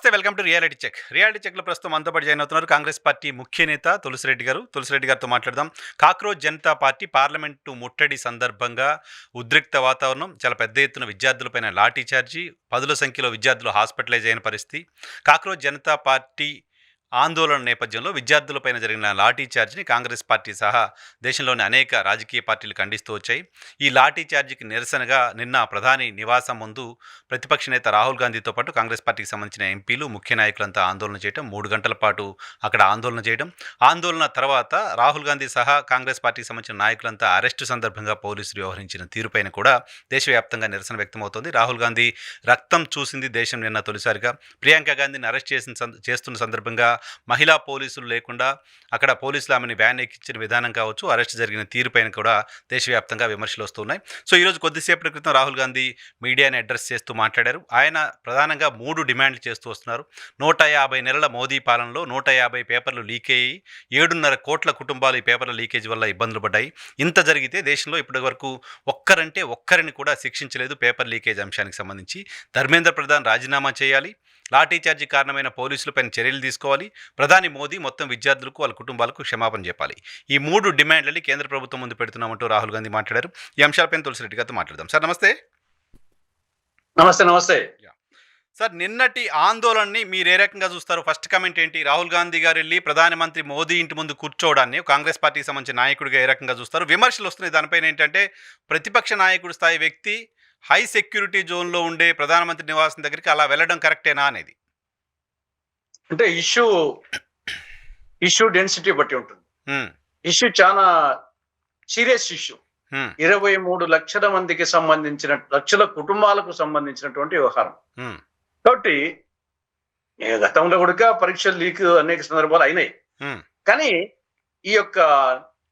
నమస్తే. Welcome to reality check. Reality చెక్‌లో ప్రస్తుతం మనతో పాటు జాయిన్ అవుతున్నారు కాంగ్రెస్ పార్టీ ముఖ్య నేత తులసిరెడ్డి గారు. తులసిరెడ్డి గారితో మాట్లాడదాం. కాక్రోచ్ జనతా పార్టీ పార్లమెంటు ముట్టడి సందర్భంగా ఉద్రిక్త వాతావరణం, చాలా పెద్ద ఎత్తున విద్యార్థులపైన లాఠీ చార్జీ, పదుల సంఖ్యలో విద్యార్థులు హాస్పిటలైజ్ అయిన పరిస్థితి. కాక్రోచ్ జనతా పార్టీ ఆందోళన నేపథ్యంలో విద్యార్థులపైన జరిగిన లాఠీ చార్జ్‌ని కాంగ్రెస్ పార్టీ సహా దేశంలోని అనేక రాజకీయ పార్టీలు ఖండిస్తూ వచ్చాయి. ఈ లాఠీ చార్జ్‌కి నిరసనగా నిన్న ప్రధాని నివాసం ముందు ప్రతిపక్ష నేత రాహుల్ గాంధీతో పాటు కాంగ్రెస్ పార్టీకి సంబంధించిన ఎంపీలు, ముఖ్య నాయకులంతా ఆందోళన చేయడం, 3 గంటల పాటు అక్కడ ఆందోళన చేయడం. ఆందోళన తర్వాత రాహుల్ గాంధీ సహా కాంగ్రెస్ పార్టీకి సంబంధించిన నాయకులంతా అరెస్టు సందర్భంగా పోలీసులు వ్యవహరించిన తీరుపైన కూడా దేశవ్యాప్తంగా నిరసన వ్యక్తమవుతోంది. రాహుల్ గాంధీ రక్తం చూసింది దేశం నిన్న తొలిసారిగా. ప్రియాంక గాంధీని అరెస్ట్ చేస్తున్న సందర్భంగా మహిళా పోలీసులు లేకుండా అక్కడ పోలీసులు ఆమెను వ్యాన్ ఎక్కించిన విధానం కావచ్చు, అరెస్ట్ జరిగిన తీరుపైన కూడా దేశవ్యాప్తంగా విమర్శలు వస్తున్నాయి. సో ఈరోజు కొద్దిసేపటి క్రితం రాహుల్ గాంధీ మీడియాని అడ్రస్ చేస్తూ మాట్లాడారు. ఆయన ప్రధానంగా 3 డిమాండ్లు చేస్తూ వస్తున్నారు. 150 నెలల మోదీ పాలనలో 150 పేపర్లు లీక్ అయ్యి 7.5 కోట్ల కుటుంబాలు ఈ పేపర్ల లీకేజ్ వల్ల ఇబ్బందులు పడ్డాయి. ఇంత జరిగితే దేశంలో ఇప్పటి వరకు ఒక్కరిని కూడా శిక్షించలేదు పేపర్ లీకేజ్ అంశానికి సంబంధించి. ధర్మేంద్ర ప్రధాన్ రాజీనామా చేయాలి, లాఠీ చార్జీ కారణమైన పోలీసులపైన చర్యలు తీసుకోవాలి, ప్రధాని మోదీ మొత్తం విద్యార్థులకు వాళ్ళ కుటుంబాలకు క్షమాపణ చెప్పాలి. ఈ 3 డిమాండ్లని కేంద్ర ప్రభుత్వం ముందు పెడుతున్నామంటూ రాహుల్ గాంధీ మాట్లాడారు. ఈ అంశాలపైన తులసిరెడ్డి గారితో మాట్లాడదాం. సార్ నమస్తే. నమస్తే. సార్, నిన్నటి ఆందోళనని మీరు ఏ రకంగా చూస్తారు? ఫస్ట్ కమెంట్ ఏంటి? రాహుల్ గాంధీ గారు వెళ్ళి ప్రధానమంత్రి మోదీ ఇంటి ముందు కూర్చోవడాన్ని కాంగ్రెస్ పార్టీకి సంబంధించిన నాయకుడిగా ఏ రకంగా చూస్తారు? విమర్శలు వస్తున్నాయి దానిపైన ఏంటంటే, ప్రతిపక్ష నాయకుడు స్థాయి వ్యక్తి హై సెక్యూరిటీ జోన్లో ఉండే ప్రధానమంత్రి నివాసం దగ్గరికి అలా వెళ్ళడం కరెక్టేనా అనేది. అంటే ఇష్యూ డెన్సిటీ బట్టి ఉంటుంది. ఇష్యూ చాలా సీరియస్ ఇష్యూ. 23 లక్షల మందికి సంబంధించిన, లక్షల కుటుంబాలకు సంబంధించినటువంటి వ్యవహారం. కాబట్టి గతంలో కూడా పరీక్షలు లీక్ అనేక సందర్భాలు అయినాయి. కానీ ఈ యొక్క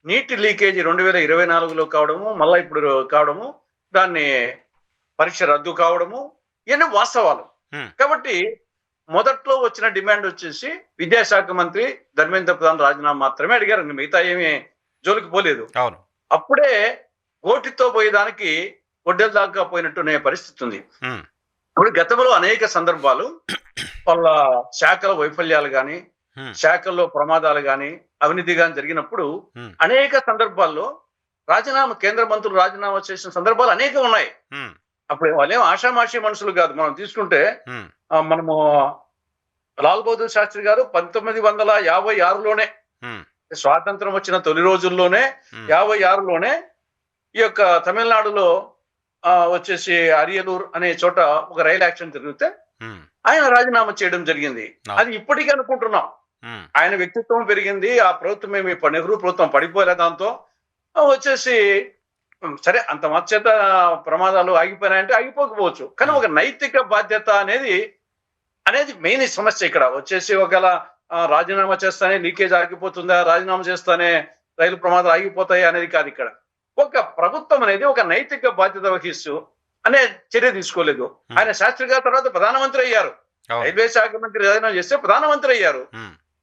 నీటి లీకేజీ 2024లో కావడము, మళ్ళా ఇప్పుడు కావడము, దాన్ని పరీక్ష రద్దు కావడము, ఇవన్నీ వాస్తవాలు. కాబట్టి మొదట్లో వచ్చిన డిమాండ్ వచ్చేసి విద్యాశాఖ మంత్రి ధర్మేంద్ర ప్రధాన్ రాజీనామా మాత్రమే అడిగారు. మిగతా ఏమీ జోలికి పోలేదు. అవును. అప్పుడే ఓటితో పోయేదానికి ఒడ్డెల దాకా పోయినట్టునే పరిస్థితి ఉంది. ఇప్పుడు గతంలో అనేక సందర్భాలు వాళ్ళ శాఖల వైఫల్యాలు కానీ, శాఖల్లో ప్రమాదాలు కానీ, అవినీతి కానీ జరిగినప్పుడు అనేక సందర్భాల్లో కేంద్ర మంత్రులు రాజీనామా చేసిన సందర్భాలు అనేక ఉన్నాయి. అప్పుడు వాళ్ళేం ఆషామాషి మనుషులు కాదు. మనం తీసుకుంటే మనము లాల్ బహదూర్ శాస్త్రి గారు 1956లోనే, స్వాతంత్రం వచ్చిన తొలి రోజుల్లోనే 56లోనే ఈ యొక్క తమిళనాడులో వచ్చేసి అరియలూరు అనే చోట ఒక రైలు యాక్సిడెంట్ జరిగితే ఆయన రాజీనామా చేయడం జరిగింది. అది ఇప్పటికీ అనుకుంటున్నాం. ఆయన వ్యక్తిత్వం పెరిగింది. ఆ ప్రభుత్వం ఏమి నెహ్రూ ప్రభుత్వం పడిపోలే. దాంతో వచ్చేసి సరే, అంత మధ్యత ప్రమాదాలు ఆగిపోయినాయంటే ఆగిపోకపోవచ్చు, కానీ ఒక నైతిక బాధ్యత అనేది మెయిన్ సమస్య. ఇక్కడ వచ్చేసి ఒకవేళ రాజీనామా చేస్తానే లీకేజ్ ఆగిపోతుందా, రాజీనామా చేస్తానే రైలు ప్రమాదాలు ఆగిపోతాయి అనేది కాదు. ఇక్కడ ఒక ప్రభుత్వం అనేది ఒక నైతిక బాధ్యత వహిస్తూ అనే చర్య తీసుకోలేదు. ఆయన శాస్త్రి గారి తర్వాత ప్రధానమంత్రి అయ్యారు. రైల్వే శాఖ మంత్రి రాజీనామా చేస్తే ప్రధానమంత్రి అయ్యారు.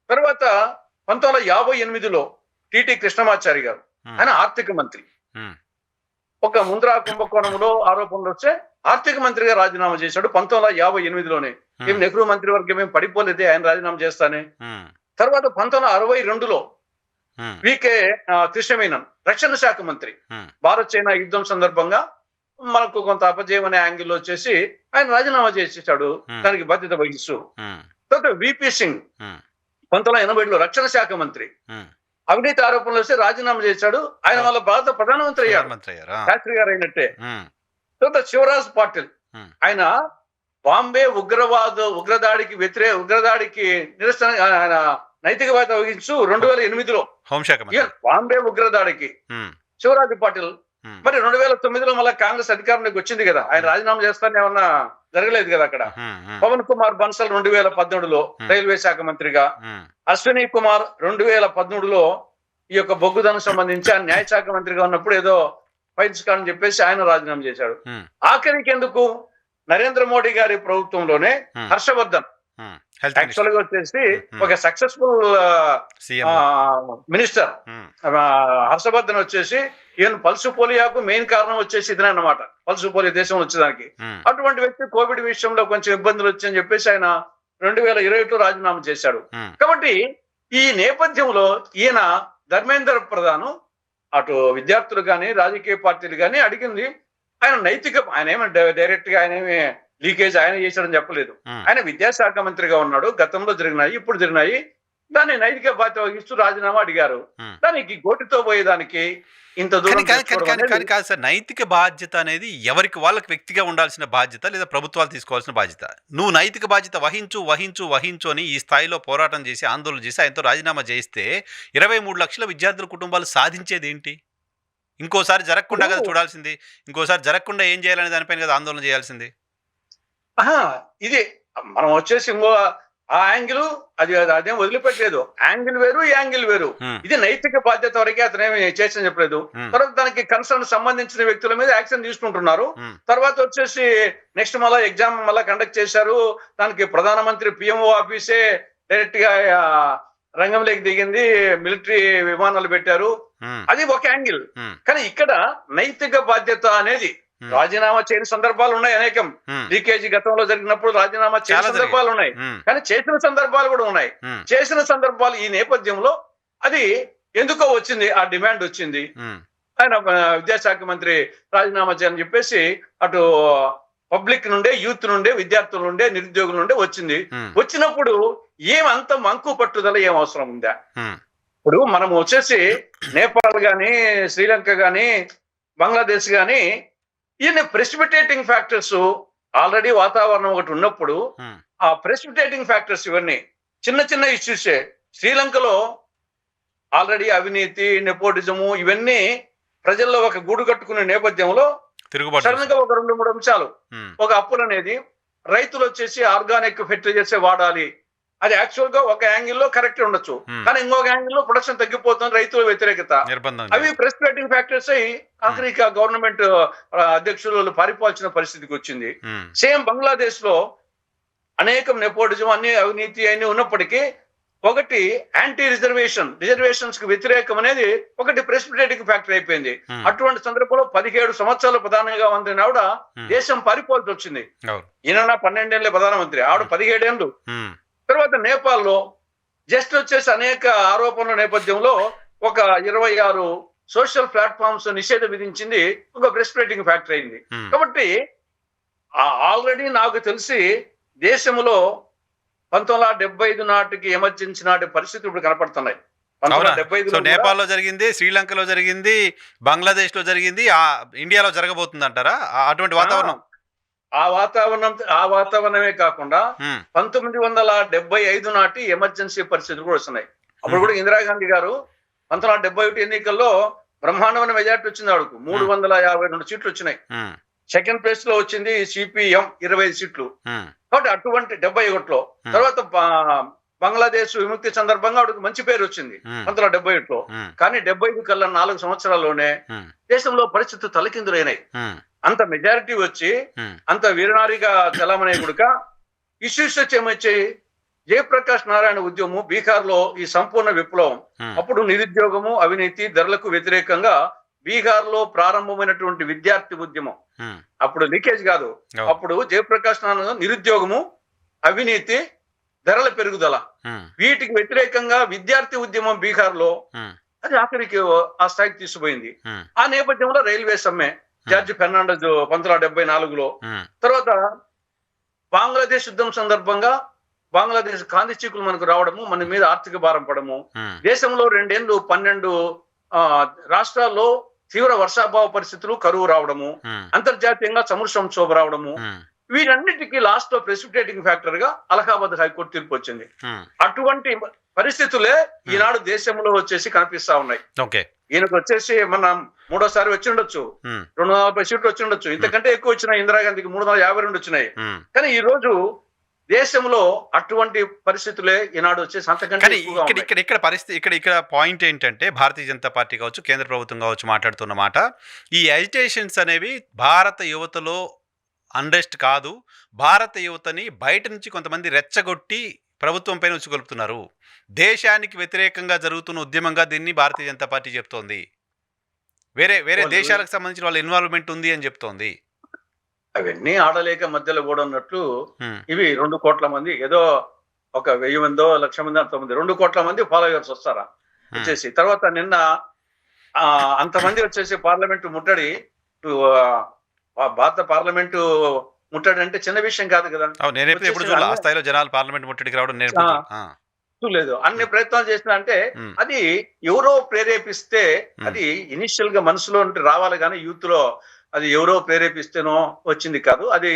తర్వాత 1958లో టిటి కృష్ణమాచారి గారు, ఆయన ఆర్థిక మంత్రి. ఒక ముంద్రా కుంభకోణంలో ఆరోపణలు వచ్చే ఆర్థిక మంత్రిగా రాజీనామా చేశాడు 1958లోనే. ఏం నెహ్రూ మంత్రివర్గం ఏం పడిపోలేదే, ఆయన రాజీనామా చేస్తానే. తర్వాత 1962లో వికే కృష్ణమేనన్ రక్షణ శాఖ మంత్రి, భారత్ చైనా యుద్ధం సందర్భంగా మనకు కొంత అపజయం అనే యాంగిల్ వచ్చేసి ఆయన రాజీనామా చేసేసాడు, దానికి బాధ్యత వహిస్తూ. తర్వాత విపి సింగ్ 1980లో రక్షణ శాఖ మంత్రి, అవినీతి ఆరోపణలు వస్తే రాజీనామా చేశాడు. ఆయన వాళ్ళ భారత ప్రధానమంత్రి అయ్యారు, శాస్త్రి గారు అయినట్టే. తర్వాత శివరాజ్ పాటిల్, ఆయన బాంబే ఉగ్రదాడికి నిరసన ఆయన నైతిక బాధ్యత వహించు 2008లో బాంబే ఉగ్రదాడికి శివరాజ్ పాటిల్. మరి 2009లో మళ్ళీ కాంగ్రెస్ అధికారంలోకి వచ్చింది కదా, ఆయన రాజీనామా చేస్తానే ఏమన్నా జరగలేదు కదా అక్కడ. పవన్ కుమార్ బన్సల్ 2014లో రైల్వే శాఖ మంత్రిగా, అశ్విని కుమార్ 2013లో ఈ యొక్క బొగ్గుదనం సంబంధించి ఆయన న్యాయ శాఖ మంత్రిగా ఉన్నప్పుడు ఏదో ఫైల్స్ కాని చెప్పేసి ఆయన రాజీనామా చేశాడు. ఆఖరికి ఎందుకు నరేంద్ర మోడీ గారి ప్రభుత్వంలోనే హర్షవర్ధన్ యాక్చువల్ గా వచ్చేసి ఒక సక్సెస్ఫుల్ మినిస్టర్ హర్షవర్ధన్ వచ్చేసి ఈవెన్ పల్సు పోలియోకు మెయిన్ కారణం వచ్చేసి ఇదే అన్నమాట, పల్సు పోలియో దేశం వచ్చేదానికి. అటువంటి వ్యక్తి కోవిడ్ విషయంలో కొంచెం ఇబ్బందులు వచ్చాయని చెప్పేసి ఆయన 2021 రాజీనామా చేశాడు. ఉమ్, కాబట్టి ఈ నేపథ్యంలో ఈయన ధర్మేంద్ర ప్రధాన్ అటు విద్యార్థులు కానీ రాజకీయ పార్టీలు కానీ అడిగింది ఆయన ఏమి డైరెక్ట్ గా ఆయన ఏమి లీకేజ్ ఆయన చేశాడని చెప్పలేదు. ఉమ్. ఆయన విద్యాశాఖ మంత్రిగా ఉన్నాడు, గతంలో జరిగినాయి, ఇప్పుడు జరిగినాయి, దాన్ని నైతిక బాధ్యత వహిస్తూ రాజీనామా అడిగారు. దానికి గోటితో పోయేదానికి ఇంత దూరం తెచ్చుకోవడం అనేది కానీ కాదు సార్, నైతిక బాధ్యత అనేది ఎవరికి వాళ్ళకి వ్యక్తిగా ఉండాల్సిన బాధ్యత లేదా ప్రభుత్వాలు తీసుకోవాల్సిన బాధ్యత. నువ్వు నైతిక బాధ్యత వహించు అని ఈ స్థాయిలో పోరాటం చేసి ఆందోళన చేసి ఆయనతో రాజీనామా చేస్తే 23 లక్షల విద్యార్థుల కుటుంబాలు సాధించేది ఏంటి? ఇంకోసారి జరగకుండా కదా చూడాల్సింది. ఇంకోసారి జరగకుండా ఏం చేయాలనే దానిపైన కదా ఆందోళన చేయాల్సింది. ఇది మనం వచ్చేసి ఇంకో ఆ యాంగిల్ అదేం వదిలిపెట్టలేదు. యాంగిల్ వేరు, ఈ యాంగిల్ వేరు. ఇది నైతిక బాధ్యత వరకే అతనేమి చేసిన చెప్పలేదు. తర్వాత దానికి కన్సర్న్ సంబంధించిన వ్యక్తుల మీద యాక్షన్ తీసుకుంటున్నారు. తర్వాత వచ్చేసి నెక్స్ట్ మళ్ళా ఎగ్జామ్ మళ్ళా కండక్ట్ చేశారు. దానికి ప్రధానమంత్రి పిఎంఓ ఆఫీసే డైరెక్ట్ గా రంగంలోకి దిగింది, మిలిటరీ విమానాలు పెట్టారు. అది ఒక యాంగిల్. కానీ ఇక్కడ నైతిక బాధ్యత అనేది రాజీనామా చేయని సందర్భాలు ఉన్నాయి అనేకం. లీకేజీ గతంలో జరిగినప్పుడు రాజీనామా చేయని సందర్భాలు ఉన్నాయి, కానీ చేసిన సందర్భాలు కూడా ఉన్నాయి. చేసిన సందర్భాలు ఈ నేపథ్యంలో అది ఎందుకో వచ్చింది, ఆ డిమాండ్ వచ్చింది. ఆయన విద్యాశాఖ మంత్రి రాజీనామా చేయని చెప్పేసి అటు పబ్లిక్ నుండే, యూత్ నుండే, విద్యార్థుల నుండే, నిరుద్యోగుల నుండే వచ్చింది. వచ్చినప్పుడు ఏమంత మంకు పట్టుదల ఏం అవసరం ఉందా? ఇప్పుడు మనం వచ్చేసి నేపాల్ గాని, శ్రీలంక గాని, బంగ్లాదేశ్ గాని ఈయన ప్రెసిపిటేటింగ్ ఫ్యాక్టర్స్ ఆల్రెడీ వాతావరణం ఒకటి ఉన్నప్పుడు ఆ ప్రెసిపిటేటింగ్ ఫ్యాక్టర్స్ ఇవన్నీ చిన్న చిన్న ఇష్యూసే. శ్రీలంకలో ఆల్రెడీ అవినీతి, నెపోటిజము ఇవన్నీ ప్రజల్లో ఒక గూడు కట్టుకునే నేపథ్యంలో సడన్ గా ఒక 2-3 అంశాలు, ఒక అప్పులు అనేది, రైతులు వచ్చేసి ఆర్గానిక్ ఫెర్టిలైజర్స్ వాడాలి, అది యాక్చువల్ గా ఒక యాంగిల్లో కరెక్ట్ ఉండొచ్చు, కానీ ఇంకొక యాంగిల్లో ప్రొడక్షన్ తగ్గిపోతుంది, రైతుల వ్యతిరేకత, అవి ప్రెసిపిటేటింగ్ ఫ్యాక్టర్స్ అయ్యి ఆఖరికి గవర్నమెంట్ అధ్యక్షులు పారిపోవాల్సిన పరిస్థితికి వచ్చింది. సేమ్ బంగ్లాదేశ్ లో అనేకం నెపోటిజం, అన్ని అవినీతి అన్ని ఉన్నప్పటికీ ఒకటి యాంటీ రిజర్వేషన్స్ కు వ్యతిరేకం అనేది ఒకటి ప్రెసిపిటేటింగ్ ఫ్యాక్టర్ అయిపోయింది. అటువంటి సందర్భంలో 17 సంవత్సరాలు ప్రధానంగా మంత్రి ఆవిడ దేశం పారిపోవాల్సి వచ్చింది. ఈయన 12 ఏళ్ళే ప్రధానమంత్రి, ఆవిడ 17 ఏళ్ళు. తర్వాత నేపాల్లో జస్ట్ వచ్చేసి అనేక ఆరోపణల నేపథ్యంలో ఒక 26 సోషల్ ప్లాట్ఫామ్స్ నిషేధం విధించింది, ఒక ప్రెసిపిటేటింగ్ ఫ్యాక్టర్ అయింది. కాబట్టి ఆల్రెడీ నాకు తెలిసి దేశంలో 1975 నాటికి ఎమర్జెన్సీ నాటి పరిస్థితులు ఇప్పుడు కనపడుతున్నాయి. 1975 నేపాల్లో జరిగింది, శ్రీలంకలో జరిగింది, బంగ్లాదేశ్ లో జరిగింది, ఇండియాలో జరగబోతుంది అంటారా? అటువంటి వాతావరణం, ఆ వాతావరణమే కాకుండా 1975 నాటి ఎమర్జెన్సీ పరిస్థితులు కూడా వస్తున్నాయి. అప్పుడు కూడా ఇందిరాగాంధీ గారు 1971 ఎన్నికల్లో బ్రహ్మాండమైన మెజార్టీ వచ్చింది, ఆవిడకు 352 సీట్లు వచ్చినాయి. సెకండ్ ప్లేస్ లో వచ్చింది సిపిఎం 25 సీట్లు. కాబట్టి అటువంటి 71లో తర్వాత బంగ్లాదేశ్ విముక్తి సందర్భంగా ఆవిడకు మంచి పేరు వచ్చింది 1971లో. కానీ 75 కల్లా 4 సంవత్సరాల్లోనే దేశంలో పరిస్థితులు తలకిందులైనాయి. అంత మెజారిటీ వచ్చి అంత వీరనారిగా చలామణి గుడక ఇష్యూస్ వచ్చేమొచ్చాయి. జయప్రకాష్ నారాయణ ఉద్యమం బీహార్ లో ఈ సంపూర్ణ విప్లవం, అప్పుడు నిరుద్యోగము, అవినీతి, ధరలకు వ్యతిరేకంగా బీహార్ లో ప్రారంభమైనటువంటి విద్యార్థి ఉద్యమం, అప్పుడు లీకేజ్ కాదు, అప్పుడు జయప్రకాష్ నారాయణ నిరుద్యోగము, అవినీతి, ధరల పెరుగుదల, వీటికి వ్యతిరేకంగా విద్యార్థి ఉద్యమం బీహార్ లో అది ఆఖరికి ఆ స్థాయికి తీసుకుపోయింది. ఆ నేపథ్యంలో రైల్వే సమ్మె జార్జ్ ఫెర్నాండెస్ 1974లో, తర్వాత బంగ్లాదేశ్ యుద్ధం సందర్భంగా బంగ్లాదేశ్ కాందిచీకులు మనకు రావడము, మన మీద ఆర్థిక భారం పడము, దేశంలో 2 ఏళ్ళు 12 రాష్ట్రాల్లో తీవ్ర వర్షాభావ పరిస్థితులు, కరువు రావడము, అంతర్జాతీయంగా చమురు సంక్షోభం రావడము, వీటన్నిటికీ లాస్ట్ లో ప్రెసిపిటేటింగ్ ఫ్యాక్టర్ గా అలహాబాద్ హైకోర్టు తీర్పు వచ్చింది. అటువంటి పరిస్థితులే ఈనాడు దేశంలో వచ్చేసి కనిపిస్తా ఉన్నాయి. ఈయనకు వచ్చేసి మన 3వ వచ్చి ఉండొచ్చు, 240 సీట్లు వచ్చి ఉండొచ్చు, ఇంతకంటే ఎక్కువ వచ్చినాయి. ఇందిరాగాంధీకి 352 వచ్చినాయి. కానీ ఈ రోజు దేశంలో అటువంటి పరిస్థితులే ఈనాడు వచ్చేసి అంతకంటే ఇక్కడ పరిస్థితి ఇక్కడ పాయింట్ ఏంటంటే, భారతీయ జనతా పార్టీ కావచ్చు, కేంద్ర ప్రభుత్వం కావచ్చు మాట్లాడుతున్న మాట, ఈ ఎజిటేషన్స్ అనేవి భారత యువతలో అన్రెస్ట్ కాదు, భారత యువతని బయట నుంచి కొంతమంది రెచ్చగొట్టి ప్రభుత్వం పైన ఉచ్చుకొలుపుతున్నారు. దేశానికి వ్యతిరేకంగా జరుగుతున్న ఉద్యమంగా దీన్ని భారతీయ జనతా పార్టీ చెప్తోంది. వేరే దేశాలకు సంబంధించిన వాళ్ళ ఇన్వాల్వ్మెంట్ ఉంది అని చెప్తోంది. అవన్నీ ఆడలేక మధ్యలో కూడా ఉన్నట్లు ఉమ్, ఇవి 2 కోట్ల మంది ఏదో ఒక 1000 మందో 1,00,000 మంది అంతమంది 2 కోట్ల మంది ఫాలోవర్స్ వస్తారా ఉమ్. వచ్చేసి తర్వాత నిన్న అంతమంది వచ్చేసి పార్లమెంటు ముట్టడి భారత పార్లమెంటు ముట్టడి అంటే చిన్న విషయం కాదు కదా. నేను ఎప్పుడు వచ్చేసి చూడాలి ఆ అన్ని స్థాయిలో జనాలు పార్లమెంట్ ముట్టడికి రావడం నేను ఆ, ఎప్పుడు చూడలే. లేదు అన్ని ప్రయత్నాలు చేసిన అంటే ఉమ్, అది ఎవరో ప్రేరేపిస్తే ఉమ్, అది ఇనిషియల్ గా మనసులో నుండి రావాలి కానీ యూత్ లో అది ఎవరో ప్రేరేపిస్తేనో వచ్చింది కాదు. అది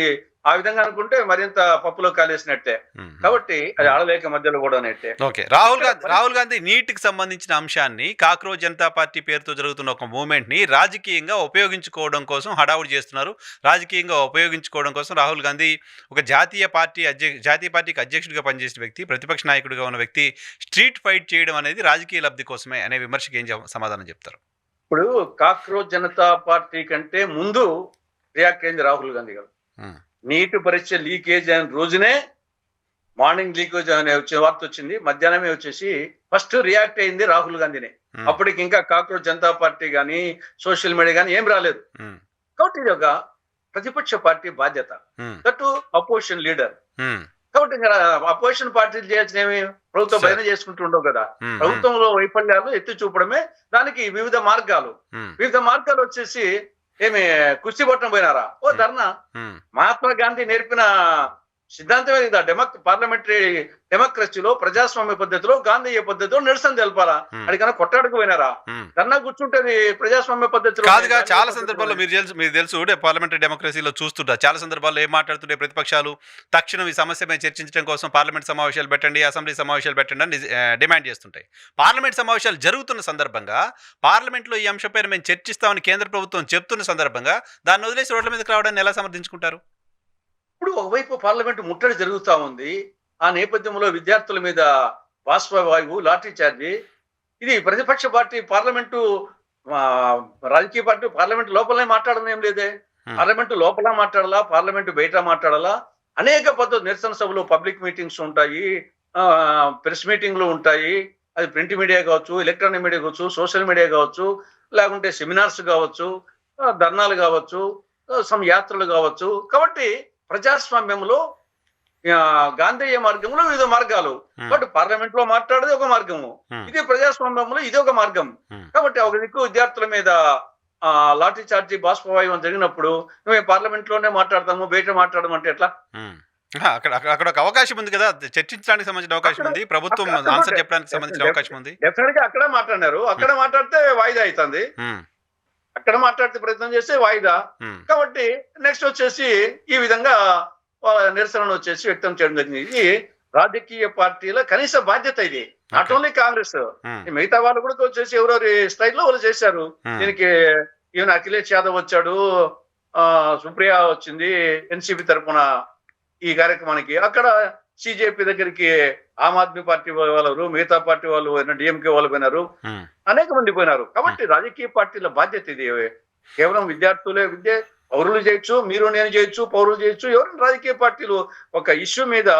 ఆ విధంగా అనుకుంటే మరింత పప్పులో కాలేసినట్టే. ఉమ్, ఉమ్. కాబట్టి అది ఆడలేక మధ్యలో కూడా నెట్టే. ఓకే. ఇక్కడ రాహుల్ గాంధీ నీటికి సంబంధించిన అంశాన్ని కాక్రోచ్ జనతా పార్టీ పేరుతో జరుగుతున్న ఒక మూవ్మెంట్ని రాజకీయంగా ఉపయోగించుకోవడం కోసం హడావుడి చేస్తున్నారు. రాజకీయంగా ఉపయోగించుకోవడం కోసం రాహుల్ గాంధీ ఒక జాతీయ పార్టీకి అధ్యక్షుడిగా పనిచేసిన వ్యక్తి, ప్రతిపక్ష నాయకుడిగా ఉన్న వ్యక్తి స్ట్రీట్ ఫైట్ చేయడం అనేది రాజకీయ లబ్ధి కోసమే అనే విమర్శకి ఏం సమాధానం చెప్తారు? ఇప్పుడు కాక్రోచ్ జనతా పార్టీ కంటే ముందు రియాక్ట్ అయింది రాహుల్ గాంధీ గారు. ఉమ్, నీటి పరీక్ష లీకేజ్ అయిన రోజునే మార్నింగ్ లీకేజ్ అనే వార్త వచ్చింది. మధ్యాహ్నమే వచ్చేసి ఫస్ట్ రియాక్ట్ అయింది రాహుల్ గాంధీనే. ఉమ్, అప్పటికి ఇంకా కాక్రోచ్ జనతా పార్టీ కానీ సోషల్ మీడియా కానీ ఏం రాలేదు. ఉమ్, కాబట్టి ఇది ఒక ప్రతిపక్ష పార్టీ బాధ్యత, ఉమ్, దట్ అపోజిషన్ లీడర్. ఉమ్, కాబట్టి ఇంకా అపోజిషన్ పార్టీలు చేయాల్సిన ఏమి ప్రభుత్వం Sure. భజన చేసుకుంటూ ఉండవు కదా. ఉమ్, ప్రభుత్వంలో వైఫల్యాలు ఎత్తి చూపడమే దానికి వివిధ మార్గాలు. ఉమ్, వివిధ మార్గాలు వచ్చేసి ఏమి కుస్తీ పట్టణం పోయినారా? ఓ ధర్నా. ఉమ్, మహాత్మా గాంధీ నేర్పిన సిద్ధాంతమే ఇది. పార్లమెంటరీ డెమోక్రసీలో ప్రజాస్వామ్య పద్ధతిలో గాంధీయ పద్ధతిలో నిరసన తెలపాలా. ఉమ్, అడిగినా కొట్టాడుకు పోయినారా? ఉమ్. ధర్నా కూర్చుంటది ప్రజాస్వామ్య పద్ధతిలో. కాదుగా, గాంధీయ చాలా పద్ధతిలో. సందర్భాల్లో మీకు తెలుసు పార్లమెంటరీ డెమోక్రసీలో చూస్తుంటా చాలా సందర్భాల్లో ఏం మాట్లాడుతుంటే ప్రతిపక్షాలు తక్షణం ఈ సమస్య మీద చర్చించడం కోసం పార్లమెంట్ సమావేశాలు పెట్టండి, అసెంబ్లీ సమావేశాలు పెట్టండి అని డిమాండ్ చేస్తుంటాయి. పార్లమెంట్ సమావేశాలు జరుగుతున్న సందర్భంగా పార్లమెంట్లో ఈ అంశంపైన మేము చర్చిస్తామని కేంద్ర ప్రభుత్వం చెప్తున్న సందర్భంగా దాన్ని వదిలేసి రోడ్ల మీదకి రావడాన్ని ఎలా సమర్థించుకుంటారు? ఇప్పుడు ఒకవైపు పార్లమెంటు ముట్టడి జరుగుతా ఉంది. ఆ నేపథ్యంలో విద్యార్థుల మీద బాష్పవాయువు, లాఠీ చార్జీ. ఇది ప్రతిపక్ష పార్టీ పార్లమెంటు రాజకీయ పార్టీ పార్లమెంటు లోపలనే మాట్లాడడం ఏం లేదే. పార్లమెంటు లోపల మాట్లాడాలా, పార్లమెంటు బయట మాట్లాడాలా. అనేక పద్ధతులు నిరసన సభలు, పబ్లిక్ మీటింగ్స్ ఉంటాయి, ప్రెస్ మీటింగ్లు ఉంటాయి. అది ప్రింట్ మీడియా కావచ్చు, ఎలక్ట్రానిక్ మీడియా కావచ్చు, సోషల్ మీడియా కావచ్చు, లేకుంటే సెమినార్స్ కావచ్చు, ధర్నాలు కావచ్చు, యాత్రలు కావచ్చు. కాబట్టి ప్రజాస్వామ్యంలో గాంధేయ మార్గంలో వివిధ మార్గాలు. కాబట్టి పార్లమెంట్ లో మాట్లాడేది ఒక మార్గము, ఇది ప్రజాస్వామ్యంలో ఇది ఒక మార్గం. కాబట్టి ఒక దిక్కు విద్యార్థుల మీద లాఠీ చార్జీ, బాష్పవాయువం జరిగినప్పుడు మేము పార్లమెంట్ లోనే మాట్లాడతాము, బయట మాట్లాడడం అంటే ఎట్లా? అక్కడ ఒక అవకాశం ఉంది కదా, చర్చించడానికి సంబంధించిన అవకాశం ఉంది, ప్రభుత్వం ఆన్సర్ చెప్పడానికి సంబంధించిన అవకాశం ఉంది. డెఫినెట్ గా అక్కడే మాట్లాడినారు. అక్కడ మాట్లాడితే వాయిదా అవుతుంది, అక్కడ మాట్లాడితే ప్రయత్నం చేస్తే వాయిదా. కాబట్టి నెక్స్ట్ వచ్చేసి ఈ విధంగా నిరసనలు వచ్చేసి వ్యక్తం చేయడం జరిగింది. ఇది రాజకీయ పార్టీల కనీస బాధ్యత. ఇది నాట్ ఓన్లీ కాంగ్రెస్, మిగతా వాళ్ళు కూడా వచ్చేసి ఎవరెవరి స్టైల్లో వాళ్ళు చేశారు. దీనికి ఈవెన్ అఖిలేష్ యాదవ్ వచ్చాడు, సుప్రియా వచ్చింది ఎన్సీపీ తరఫున ఈ కార్యక్రమానికి. అక్కడ సిజేపీ దగ్గరికి ఆమ్ ఆద్మీ పార్టీ వాళ్ళు, మిగతా పార్టీ వాళ్ళు, డిఎంకే వాళ్ళు పోయినారు, అనేక మంది పోయినారు. కాబట్టి రాజకీయ పార్టీల బాధ్యత ఇది. కేవలం విద్యార్థులే పౌరులు చేయొచ్చు, మీరు నేను చేయొచ్చు, పౌరులు చేయొచ్చు, ఎవరైనా రాజకీయ పార్టీలు ఒక ఇష్యూ మీద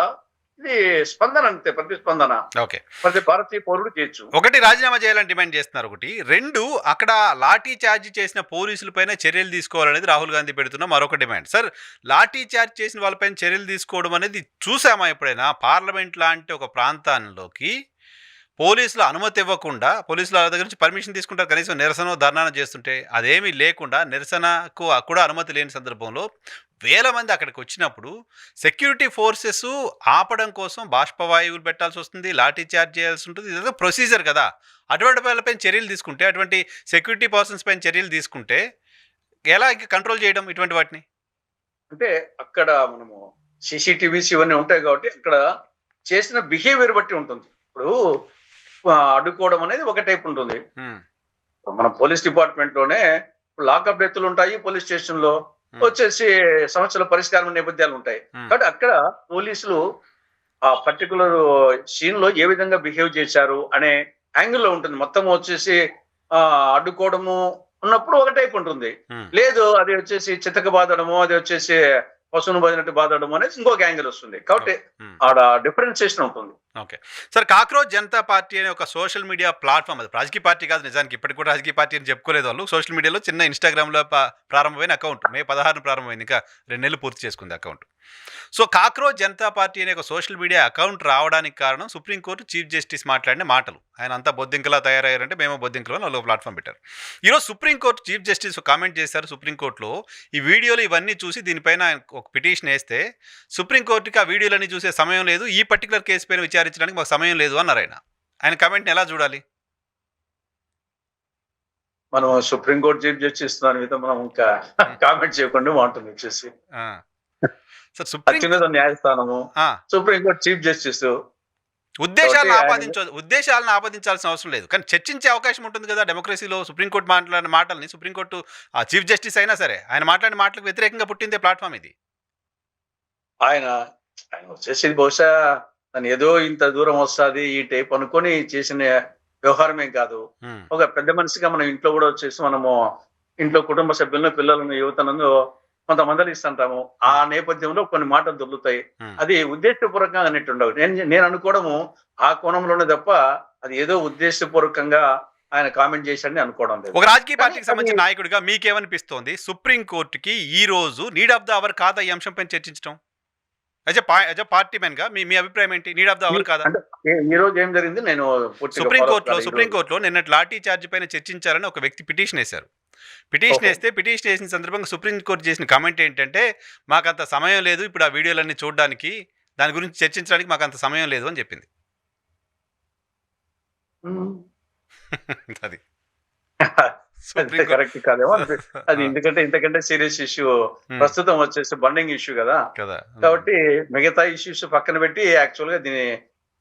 ఇది స్పందన, అంతే ప్రతిస్పందన. ఓకే, ప్రతి భారతీయ పౌరుడు చేయొచ్చు. ఒకటి, రాజీనామా చేయాలని డిమాండ్ చేస్తున్నారు. ఒకటి, రెండు, అక్కడ లాఠీ చార్జ్ చేసిన పోలీసులపైన చర్యలు తీసుకోవాలనేది రాహుల్ గాంధీ పెడుతున్న మరొక డిమాండ్. సార్, లాఠీ చార్జ్ చేసిన వాళ్ళపైన చర్యలు తీసుకోవడం అనేది చూసామా ఎప్పుడైనా? పార్లమెంట్ లాంటి ఒక ప్రాంతాల్లోకి పోలీసులు అనుమతి ఇవ్వకుండా, పోలీసుల దగ్గర నుంచి పర్మిషన్ తీసుకుంటారు, కనీసం నిరసన ధర్నా చేస్తుంటే అదేమీ లేకుండా, నిరసనకు కూడా అనుమతి లేని సందర్భంలో వేల మంది అక్కడికి వచ్చినప్పుడు సెక్యూరిటీ ఫోర్సెస్ ఆపడం కోసం బాష్పవాయువులు పెట్టాల్సి వస్తుంది, లాఠీ చార్జ్ చేయాల్సి ఉంటుంది. ఇదేదో ప్రొసీజర్ కదా. అటువంటి వాళ్ళపైన చర్యలు తీసుకుంటే, అటువంటి సెక్యూరిటీ పర్సన్స్ పైన చర్యలు తీసుకుంటే ఎలా కంట్రోల్ చేయడం ఇటువంటి వాటిని? అంటే అక్కడ మనము CCTVs ఇవన్నీ ఉంటాయి కాబట్టి అక్కడ చేసిన బిహేవియర్ బట్టి ఉంటుంది. ఇప్పుడు అడ్డుకోవడం అనేది ఒక టైప్ ఉంటుంది. మన పోలీస్ డిపార్ట్మెంట్ లోనే లాకప్ డెత్తులు ఉంటాయి, పోలీస్ స్టేషన్ లో వచ్చేసి సమస్యల పరిష్కారం నేపథ్యాలు ఉంటాయి. కాబట్టి అక్కడ పోలీసులు ఆ పర్టికులర్ సీన్ లో ఏ విధంగా బిహేవ్ చేశారు అనే యాంగిల్ లో ఉంటుంది. మొత్తం వచ్చేసి అడ్డుకోవడము ఉన్నప్పుడు ఒక టైప్ ఉంటుంది, లేదు అది వచ్చేసి చితక బాధడము, అది వచ్చేసి పశువును బాధినట్టు బాధడము అనేది ఇంకొక యాంగిల్ వస్తుంది. కాబట్టి ఆడ డిఫరెన్సియేషన్ ఉంటుంది. Okay. Sir, cockroach Janata party అనే ఒక సోషల్ మీడియా ప్లాట్‌ఫార్మ్ అది. రాజకీయ పార్టీ కాదు నిజానికి. ఇప్పటికి కూడా రాజకీయ పార్టీ అని చెప్పుకోలేదు వాళ్ళు. సోషల్ మీడియాలో చిన్న ఇన్‌స్టాగ్రామ్‌లో ప్రారంభమైన అకౌంట్. మే 16 ప్రారంభమైంది. ఇంకా 2 నెలలు పూర్తి చేసుకుంది account. So, cockroach Janata party అనే ఒక సోషల్ మీడియా అకౌంట్ రావడానికి కారణం సుప్రీంకోర్టు చీఫ్ జస్టిస్ మాట్లాడిన మాటలు. ఆయన అంతా బొద్దింకలా తయారయ్యారంటే మేము బొద్దింకలు అని వాళ్ళు ఒక ప్లాట్‌ఫార్మ్ పెట్టారు. ఈరోజు సుప్రీంకోర్టు చీఫ్ జస్టిస్ కామెంట్ చేశారు సుప్రీంకోర్టులో. ఈ వీడియోలు ఇవన్నీ చూసి దీనిపైన ఆయన ఒక పిటిషన్ ఏస్తే సుప్రీంకోర్టుకి ఆ వీడియోలన్నీ చూసే సమయం లేదు. ఈ పర్టిక్యులర్ కేసు పైన విచారించడానికి మాకు సమయం లేదు అన్నారాయన. ఆయన కామెంట్‌ని ఎలా చూడాలి? మనం సుప్రీంకోర్టు చీఫ్ జస్టిస్ దాని మీద మనం ఇంకా కామెంట్ చేయకుండా బాగుంటుంది వచ్చేసి. ఆ! సార్, అత్యున్నత న్యాయస్థానము, ఆ! సుప్రీంకోర్టు చీఫ్ జస్టిస్ ఉద్దేశాలను ఆపాదించాల్సిన అవసరం లేదు. కానీ చర్చించే అవకాశం ఉంటుంది కదా డెమోక్రసీలో. సుప్రీంకోర్టు మాట్లాడిన మాటల్ని సుప్రీంకోర్టు చీఫ్ జస్టిస్ అయినా సరే, ఆయన మాట్లాడిన మాటలకు వ్యతిరేకంగా పుట్టిందే ప్లాట్‌ఫార్మ్ ఇది. ఆయన ఆయన వచ్చేసి బహుశా తను ఏదో ఇంత దూరం వస్తాది ఈ టైప్ అనుకొని చేసిన వ్యవహారమేం కాదు. హ్మ్. ఒక పెద్ద మనిషిగా మనం ఇంట్లో కూడా వచ్చేసి మనము ఇంట్లో కుటుంబ సభ్యులను, పిల్లలను, యువతను కొంతమందిని ఇస్తుంటాము. ఆ నేపథ్యంలో కొన్ని మాటలు దొర్లుతాయి. హ్మ్. అది ఉద్దేశపూర్వకంగా అనేట్టుండవు. నేను అనుకోవడము ఆ కోణంలోనే తప్ప అది ఏదో ఉద్దేశపూర్వకంగా ఆయన కామెంట్ చేశాడని అనుకోవడం లేదు. ఒక రాజకీయ కానీ పార్టీకి సంబంధించిన అది నాయకుడిగా మీకేమనిపిస్తోంది? సుప్రీంకోర్టుకి ఈ రోజు నీడ్ ఆఫ్ ద అవర్ కాదా ఈ అంశంపైన చర్చించడం? యాజ్ ఎ పార్టీ మ్యాన్‌గా మీ మీ అభిప్రాయం ఏంటి? నీడ్ ఆఫ్ ద అవర్ కాదా? అంటే ఈ రోజు ఏం జరిగింది నేను పూర్తిగా ఫాలో అప్ కాలే ఈ రోజు. సుప్రీంకోర్టులో నిన్నటి లాఠీ చార్జ్ పైన చర్చించాలని ఒక వ్యక్తి పిటిషన్ ఏశారు. పిటిషన్ ఓహో! ఏస్తే పిటిషన్ ఏసిన సందర్భంగా సుప్రీంకోర్టు చేసిన కామెంట్ ఏంటంటే, "మాకంత సమయం లేదు ఇప్పుడు ఆ వీడియోలన్నీ చూడ్డానికి. దాని గురించి చర్చించడానికి మాకంత సమయం లేదు" అని చెప్పింది. హ్మ్. అది. అంతే సుప్రీంకో కరెక్ట్ కాదేమో అది ఆ! ఎందుకంటే ఇంతకంటే సీరియస్ ఇష్యూ హ్మ్. ప్రస్తుతం వచ్చేసి బండింగ్ ఇష్యూ కదా. కదా! హ్మ్. కాబట్టి మిగతా ఇష్యూస్ పక్కన పెట్టి యాక్చువల్ గా దీన్ని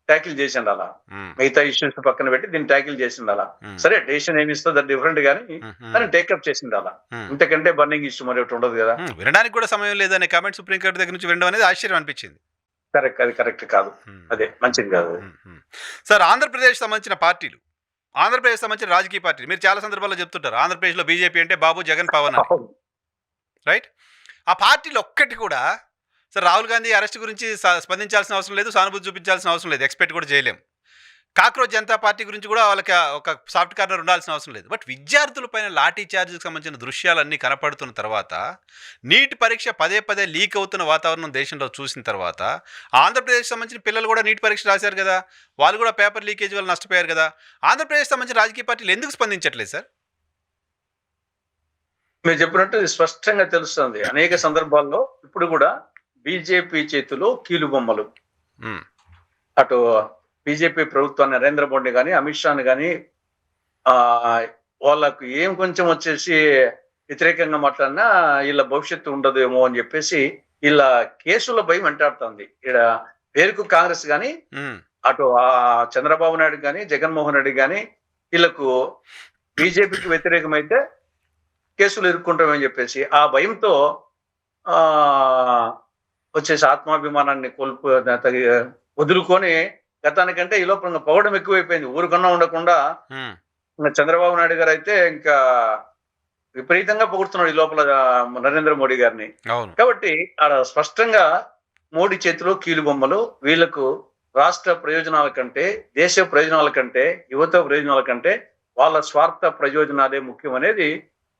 ట్యాకిల్ చేసిండు అలా. హ్మ్. మిగతా ఇష్యూస్ పక్కన పెట్టి దీన్ని ట్యాకిల్ చేసిండు అలా. హ్మ్. సరే డెసిషన్ ఏమి ఇస్తుందో అది డిఫరెంట్ గానీ హ్మ్. దాన్ని హ్మ్. టేకప్ చేసిండు అలా. హ్మ్. ఇంతకంటే బర్నింగ్ ఇష్యూ మరి ఒకటి ఉండదు కదా. వినడానికి కూడా సమయం లేదనే కామెంట్ సుప్రీంకోర్టు దగ్గర నుంచి వినడం అనేది ఆశ్చర్యం అనిపించింది. కరెక్ట్, అది కరెక్ట్ కాదు. హ్మ్. అదే మంచిది కాదు అది. హ్మ్. హ్మ్. సార్, ఆంధ్రప్రదేశ్ సంబంధించిన పార్టీలు, ఆంధ్రప్రదేశ్ సంబంధించిన రాజకీయ పార్టీలు మీరు చాలా సందర్భాల్లో చెప్తుంటారు. ఆంధ్రప్రదేశ్‌లో బీజేపీ అంటే బాబు, జగన్, పవన్ అని. అవును. రైట్? ఆ పార్టీలు ఒక్కటి కూడా సార్ రాహుల్ గాంధీ అరెస్ట్ గురించి స్పందించాల్సిన అవసరం లేదు. సానుభూతి చూపించాల్సిన అవసరం లేదు. ఎక్స్‌పెక్ట్ కూడా చేయలేం. కాక్రోచ్ జనతా పార్టీ గురించి కూడా వాళ్ళకి ఒక సాఫ్ట్ కార్నర్ ఉండాల్సిన అవసరం లేదు. బట్ విద్యార్థుల పైన లాఠీ చార్జ్‌కి సంబంధించిన దృశ్యాలన్నీ కనపడుతున్న తర్వాత, నీట్ పరీక్ష పదే పదే లీక్ అవుతున్న వాతావరణం దేశంలో చూసిన తర్వాత, ఆంధ్రప్రదేశ్‌కి సంబంధించిన పిల్లలు కూడా నీట్ పరీక్ష రాశారు కదా! వాళ్ళు కూడా పేపర్ లీకేజ్ వల్ల నష్టపోయారు కదా! ఆంధ్రప్రదేశ్‌కి సంబంధించిన రాజకీయ పార్టీలు ఎందుకు స్పందించట్లేదు సార్? మీరు చెప్పినట్టు ఇది స్పష్టంగా తెలుస్తుంది. అనేక సందర్భాల్లో ఇప్పుడు కూడా బీజేపీ చేతిలో కీలుబొమ్మలు. హ్మ్. అటు బీజేపీ ప్రభుత్వాన్ని నరేంద్ర మోడీ గాని, అమిత్ షాని గాని వాళ్ళకు ఏం కొంచెం వచ్చేసి వ్యతిరేకంగా మాట్లాడినా వీళ్ళ భవిష్యత్తు ఉండదేమో అని చెప్పేసి వీళ్ళ కేసుల భయం వెంటాడుతుంది. ఈడ పేరుకు కాంగ్రెస్ గాని, హ్మ్. అటు చంద్రబాబు నాయుడు గాని, జగన్మోహన్ రెడ్డి గాని వీళ్ళకు బీజేపీకి వ్యతిరేకమైతే కేసులు ఎదుర్కొంటామని చెప్పేసి ఆ భయంతో ఆ వచ్చేసి ఆత్మాభిమానాన్ని వదులుకొని గతానికంటే ఈ లోపల పొగడం ఎక్కువైపోయింది. ఊరికన్నా ఉండకుండా హ్మ్. చంద్రబాబు నాయుడు గారు అయితే ఇంకా విపరీతంగా పొగుడుతున్నాడు ఈ లోపల నరేంద్ర మోడీ గారిని. అవును. కాబట్టి ఆడ స్పష్టంగా మోడీ చేతిలో కీలుబొమ్మలు. వీళ్లకు రాష్ట్ర ప్రయోజనాల కంటే, దేశ ప్రయోజనాల కంటే, యువత ప్రయోజనాల కంటే వాళ్ళ స్వార్థ ప్రయోజనాలే ముఖ్యం అనేది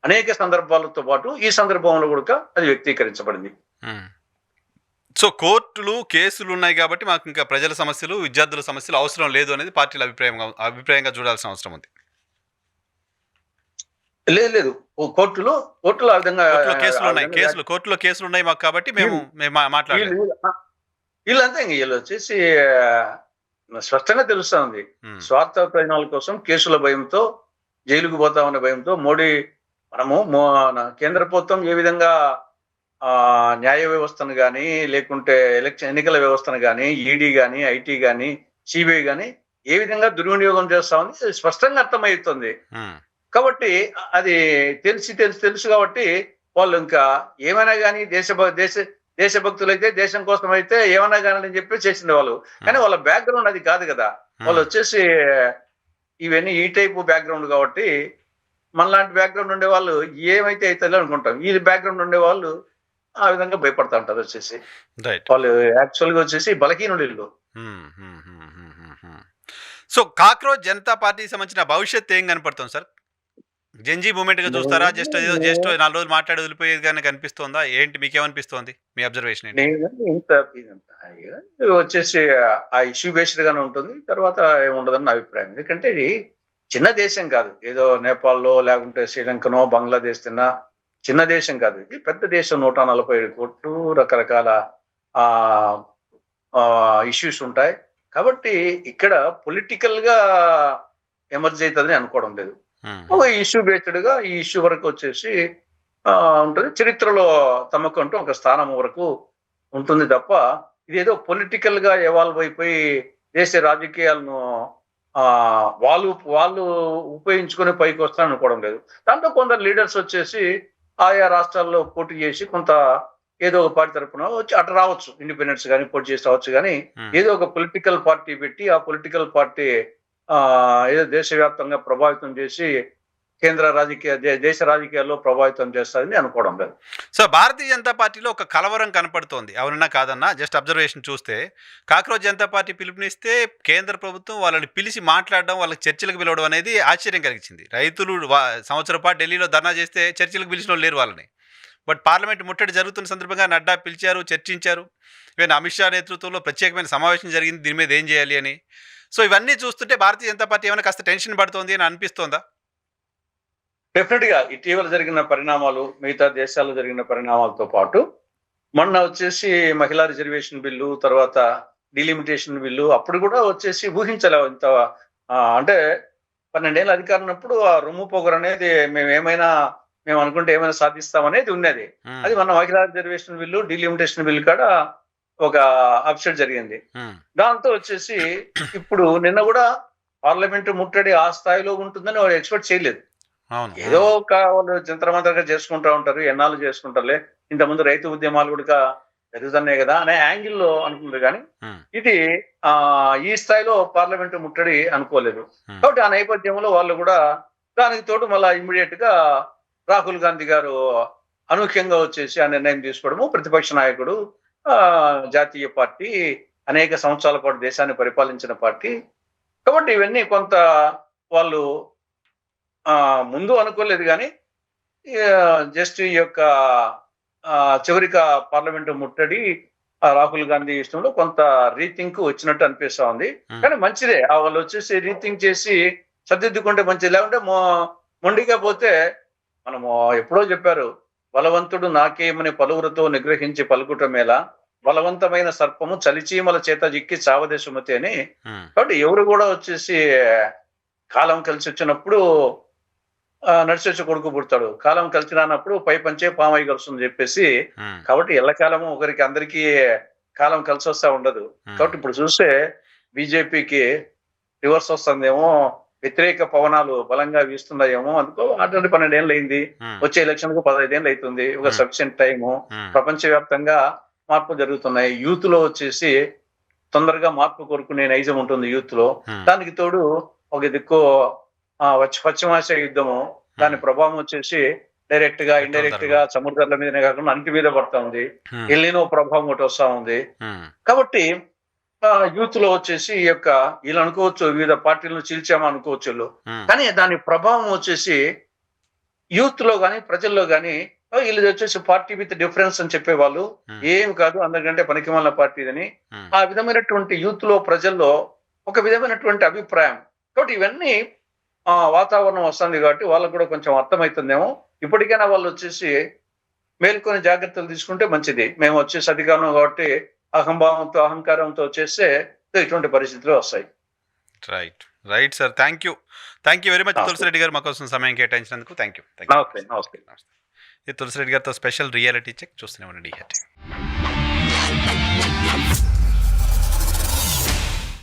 అనేక సందర్భాలతో పాటు ఈ సందర్భంలో కూడా అది వ్యక్తీకరించబడింది. హ్మ్. సో, కోర్టులు, కేసులు ఉన్నాయి కాబట్టి మాకు ఇంకా ప్రజల సమస్యలు, విద్యార్థుల సమస్యలు అవసరం లేదు అనేది పార్టీల అభిప్రాయంగా చూడాల్సిన అవసరం ఉంది. లేదు లేదు. కోర్టులో ఆ విధంగా కోర్టులో కేసులున్నాయి మాకు కాబట్టి మేము మాట్లాడలేదు. వీళ్ళంతా ఇంక వీళ్ళు వచ్చేసి స్పష్టంగా తెలుస్తా ఉంది. హ్మ్. స్వార్థ ప్రయోజనాల కోసం కేసుల భయంతో, జైలుకు పోతామనే భయంతో మోడీ కేంద్ర ప్రభుత్వం ఏ విధంగా న్యాయ వ్యవస్థను గాని, లేకుంటే ఎన్నికల వ్యవస్థను గాని, ఈడీ గాని, ఐటీ గాని, సిబిఐ గాని ఏ విధంగా దుర్వినియోగం చేస్తా ఉంది స్పష్టంగా అర్థమవుతుంది. హ్మ్. కాబట్టి అది తెలుసు కాబట్టి వాళ్ళు ఇంకా ఏమైనా కానీ దేశభక్తులైతే దేశం కోసం అయితే ఏమైనా కానీ అని చెప్పి చేసింది వాళ్ళు. కానీ వాళ్ళ బ్యాక్గ్రౌండ్ అది కాదు కదా. వాళ్ళు వచ్చేసి ఇవన్నీ ఈ టైపు బ్యాక్గ్రౌండ్ కాబట్టి మనలాంటి బ్యాక్గ్రౌండ్ ఉండే వాళ్ళు ఏమైతే అవుతుందో అనుకుంటాం. ఈ బ్యాక్గ్రౌండ్ ఉండే వాళ్ళు ఆ విధంగా భయపడతా ఉంటారు వచ్చేసి. రైట్. వాళ్ళు యాక్చువల్ గా వచ్చేసి బలహీనులు. సో కాక్రోచ్ జనతా పార్టీకి సంబంధించిన భవిష్యత్తు ఏం కనపడుతుంది సార్? జెన్జీ మూమెంట్గా చూస్తారా? జస్ట్ 4 రోజులు మాట్లాడి వదిలిపోయేది కానీ కనిపిస్తోందా? ఏంటి మీకేమనిపిస్తోంది? మీ అబ్జర్వేషన్ ఏంటి? నేను వచ్చేసి ఆ ఇష్యూ బేస్డ్ గానే ఉంటుంది. తర్వాత ఏముండదని నా అభిప్రాయం. ఎందుకంటే ఇది చిన్న దేశం కాదు. ఏదో నేపాల్లో లేకుంటే శ్రీలంకనో బంగ్లాదేశ్ తిన్నా చిన్న దేశం కాదు. ఇది పెద్ద దేశం. 147 కోట్లు, రకరకాల ఇష్యూస్ ఉంటాయి. కాబట్టి ఇక్కడ పొలిటికల్ గా ఎమర్జ్ అవుతుందని అనుకోవడం లేదు. ఒక ఇష్యూ బేస్డ్ గా ఈ ఇష్యూ వరకు వచ్చేసి ఉంటుంది. చరిత్రలో తమకంటూ ఒక స్థానం వరకు ఉంటుంది తప్ప ఇదేదో పొలిటికల్ గా ఎవాల్వ్ అయిపోయి దేశ రాజకీయాలను వాళ్ళు ఉపయోగించుకుని పైకి వస్తారని అనుకోవడం లేదు. దాంట్లో కొందరు లీడర్స్ వచ్చేసి ఆయా రాష్ట్రాల్లో పోటీ చేసి కొంత ఏదో ఒక పార్టీ తరఫున వచ్చి అటు రావచ్చు, ఇండిపెండెన్స్ కానీ పోటీ చేసి రావచ్చు. కానీ ఏదో ఒక పొలిటికల్ పార్టీ పెట్టి ఆ పొలిటికల్ పార్టీ ఏదో దేశవ్యాప్తంగా ప్రభావితం చేసి కేంద్ర దేశ రాజకీయాల్లో ప్రభావితం చేస్తారని అనుకోవడం లేదు. సో భారతీయ జనతా పార్టీలో ఒక కలవరం కనపడుతోంది. అవునన్నా కాదన్నా జస్ట్ అబ్జర్వేషన్ చూస్తే కాక్రోచ్ జనతా పార్టీ పిలుపునిస్తే కేంద్ర ప్రభుత్వం వాళ్ళని పిలిచి మాట్లాడడం, వాళ్ళకి చర్చలకు పిలవడం అనేది ఆశ్చర్యం కలిగించింది. రైతులు సంవత్సరం పాటు ఢిల్లీలో ధర్నా చేస్తే చర్చలకు పిలిచిన వాళ్ళు లేరు వాళ్ళని. బట్ పార్లమెంట్ ముట్టడి జరుగుతున్న సందర్భంగా నడ్డా పిలిచారు, చర్చించారు. ఈవెన్ అమిత్ షా నేతృత్వంలో ప్రత్యేకమైన సమావేశం జరిగింది దీని మీద ఏం చేయాలి అని. సో ఇవన్నీ చూస్తుంటే భారతీయ జనతా పార్టీ ఏమైనా కాస్త టెన్షన్ పడుతోంది అని అనిపిస్తోందా? డెఫినెట్ గా ఇటీవల జరిగిన పరిణామాలు, మిగతా దేశాల్లో జరిగిన పరిణామాలతో పాటు మొన్న వచ్చేసి మహిళా రిజర్వేషన్ బిల్లు, తర్వాత డిలిమిటేషన్ బిల్లు, అప్పుడు కూడా వచ్చేసి ఊహించలే ఇంత అంటే 12 ఏళ్ళ అధికారం ఉన్నప్పుడు ఆ రొమ్ము పొగరు అనేది మేము అనుకుంటే ఏమైనా సాధిస్తామనేది ఉన్నది. అది మన మహిళా రిజర్వేషన్ బిల్లు, డిలిమిటేషన్ బిల్లు కాడ ఒక అప్సెట్ జరిగింది. దాంతో వచ్చేసి ఇప్పుడు నిన్న కూడా పార్లమెంట్ ముట్టడి ఆ స్థాయిలో ఉంటుందని వాళ్ళు ఎక్స్పెక్ట్ చేయలేదు. ఏదో ఒక వాళ్ళు జంతరమంతరగా చేసుకుంటా ఉంటారు, ఎన్నాళ్ళు చేసుకుంటారులే, ఇంతకుముందు రైతు ఉద్యమాలు కూడా జరుగుతున్నాయి కదా అనే యాంగిల్లో అనుకున్నారు. కానీ ఇది ఈ స్థాయిలో పార్లమెంట్ ముట్టడి అనుకోలేదు. కాబట్టి ఆ నేపథ్యంలో వాళ్ళు కూడా దానికి తోడు మళ్ళా ఇమ్మీడియట్ గా రాహుల్ గాంధీ గారు అనూహ్యంగా వచ్చేసి ఆ నిర్ణయం తీసుకోవడము, ప్రతిపక్ష నాయకుడు, జాతీయ పార్టీ, అనేక సంవత్సరాల పాటు దేశాన్ని పరిపాలించిన పార్టీ. కాబట్టి ఇవన్నీ కొంత వాళ్ళు ముందు అనుకోలేదు. కానీ జస్ట్ ఈ యొక్క చివరిక పార్లమెంటు ముట్టడి రాహుల్ గాంధీ విషయంలో కొంత రీథింక్ వచ్చినట్టు అనిపిస్తా ఉంది. కానీ మంచిదే, వాళ్ళు వచ్చేసి రీథింక్ చేసి సర్దిద్దుకుంటే మంచిది. లేకుంటే మొండిగా పోతే మనము ఎప్పుడో చెప్పారు, బలవంతుడు నాకేమని పలువురితో నిగ్రహించి పలుకుటమేలా, బలవంతమైన సర్పము చలిచీమల చేత జిక్కి చావదే సుమతి అని. కాబట్టి ఎవరు కూడా వచ్చేసి కాలం కలిసి వచ్చినప్పుడు నడిచొచ్చి కొడుకు పుడతాడు, కాలం కలిసి రానప్పుడు పై పంచే పామై కలుస్తుంది చెప్పేసి. కాబట్టి ఎల్లకాలము ఒకరికి అందరికీ కాలం కలిసి వస్తా ఉండదు. కాబట్టి ఇప్పుడు చూస్తే బీజేపీకి రివర్స్ వస్తుందేమో, వ్యతిరేక పవనాలు బలంగా వీస్తున్నాయేమో అందుకో. అటువంటి 12 ఏళ్ళు అయింది, వచ్చే ఎలక్షన్ కు 15 ఏళ్ళు అవుతుంది, ఒక సఫిషియెంట్ టైము. ప్రపంచవ్యాప్తంగా మార్పు జరుగుతున్నాయి. యూత్ లో వచ్చేసి తొందరగా మార్పు కోరుకునే నైజం ఉంటుంది యూత్ లో. దానికి తోడు ఒక దిక్కు పశ్చిమాసియా యుద్ధము, దాని ప్రభావం వచ్చేసి డైరెక్ట్ గా ఇండైరెక్ట్ గా సముద్రాల మీదనే కాకుండా అన్నిటి మీద పడతా ఉంది. ఎల్లినో ప్రభావం ఒకటి వస్తా ఉంది. కాబట్టి యూత్ లో వచ్చేసి ఈ యొక్క వీళ్ళు అనుకోవచ్చు వివిధ పార్టీలను చీల్చామా అనుకోవచ్చు వీళ్ళు. కానీ దాని ప్రభావం వచ్చేసి యూత్ లో గాని ప్రజల్లో గాని వీళ్ళు వచ్చేసి పార్టీ విత్ డిఫరెన్స్ అని చెప్పేవాళ్ళు, ఏం కాదు అందరికంటే పనికిమాలిన పార్టీ అని ఆ విధమైనటువంటి యూత్ లో ప్రజల్లో ఒక విధమైనటువంటి అభిప్రాయం. కాబట్టి ఇవన్నీ వాతావరణం వస్తుంది కాబట్టి వాళ్ళకు కూడా కొంచెం అర్థమవుతుందేమో. ఇప్పటికైనా వాళ్ళు వచ్చేసి మేల్కొని జాగ్రత్తలు తీసుకుంటే మంచిది. మేము వచ్చేసి అధికారం కాబట్టి అహంభావంతో అహంకారంతో చేస్తే ఇటువంటి పరిస్థితులు వస్తాయి. Right sir, thank you very much Tulasireddy గారు, మా కోసం సమయం కేటాయించినందుకు థ్యాంక్ యూ. నమస్తే. తులసిరెడ్డి గారితో స్పెషల్ రియాలిటీ చెక్ చూస్తూనే ఉండండి.